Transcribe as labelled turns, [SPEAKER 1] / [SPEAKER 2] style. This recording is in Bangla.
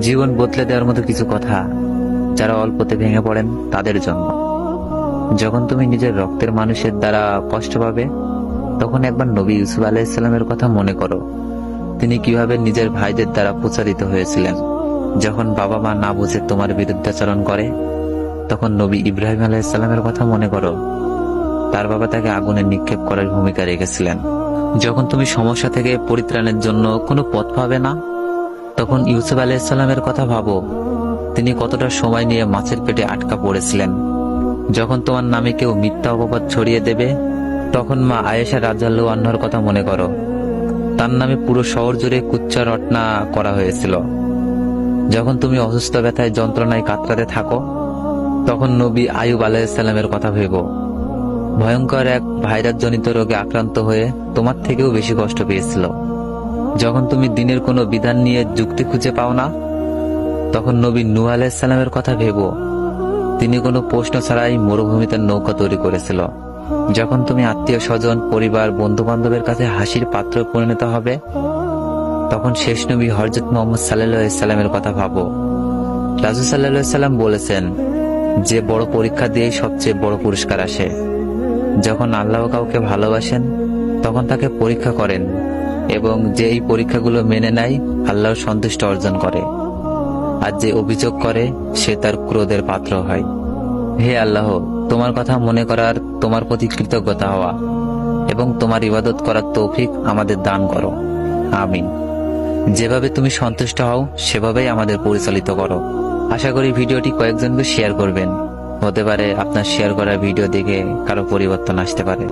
[SPEAKER 1] জীবন বদলে দেওয়ার মতো কিছু কথা যারা অল্পতে ভেঙে পড়েন তাদের জন্য। যখন তুমি নিজের রক্তের মানুষের দ্বারা কষ্ট পাবে, তখন একবার নবী ইউসুফ আলাইহিসসালামের কথা মনে করো। তিনি কিভাবে নিজের ভাইদের দ্বারা প্রচারিত হয়েছিলেন। যখন বাবা মা না বুঝে তোমার বিরুদ্ধাচরণ করে, তখন নবী ইব্রাহিম আলাইহিসসালামের কথা মনে করো। তার বাবা তাকে আগুনে নিক্ষেপ করার ভূমিকা রেখেছিলেন। যখন তুমি সমস্যা থেকে পরিত্রাণের জন্য কোনো পথ পাবে না, তখন ইউসুফ আলাইহিসসালামের কথা ভাবো। তিনি কতটা সময় নিয়ে মাছের পেটে আটকা পড়েছিলেন। যখন তোমার নামে কেউ মিথ্যা অপবাদ ছড়িয়ে দেবে, তখন মা আয়েশা রাদিয়াল্লাহু আনহার কথা মনে করো। তার নামে পুরো শহর জুড়ে কুচ্চা রটনা করা হয়েছিল। যখন তুমি অসুস্থ ব্যথায় যন্ত্রণায় কাতরাতে থাকো, তখন নবী আইয়ুব আলাইহিসসালামের কথা ভেবো। ভয়ঙ্কর এক ভাইরাস জনিত রোগে আক্রান্ত হয়ে তোমার থেকেও বেশি কষ্ট পেয়েছিল। যখন তুমি দিনের কোনো বিধান নিয়ে যুক্তি খুঁজে পাও না, তখন নবী নূহ আলাইহিসসালামের কথা ভেবো। তিনি কোনো প্রশ্ন ছাড়াই মরুভূমিতে নৌকা তৈরি করেছিল। যখন তুমি আত্মীয় স্বজন, পরিবার, বন্ধু বান্ধবের কাছে হাসির পাত্র পরিণত হবে, তখন শেষ নবী হযরত মুহাম্মদ সাল্লাল্লাহু আলাইহি সাল্লামের কথা ভাবো। রাসূল সাল্লাল্লাহু আলাইহি সাল্লাম বলেছেন যে বড় পরীক্ষা দিয়ে সবচেয়ে বড় পুরস্কার আসে। যখন আল্লাহ কাউকে ভালোবাসেন, তখন তাকে পরীক্ষা করেন, এবং যে এই পরীক্ষাগুলো মেনে নেয় আল্লাহর সন্তুষ্ট অর্জন করে। আর যে অভিযোগ করে সে তার ক্রোধের পাত্র হয়। হে আল্লাহ, তোমার কথা মনে করার, তোমার প্রতি কৃতজ্ঞতা হওয়া এবং তোমার ইবাদত করার তৌফিক আমাদের দান করো। আমিন। যেভাবে তুমি সন্তুষ্ট হও সেভাবেই আমাদের পরিচালিত করো। আশা করি ভিডিওটি কয়েকজনকে শেয়ার করবেন। হতে পারে আপনার শেয়ার করা ভিডিও দেখে কারো পরিবর্তন আসতে পারে।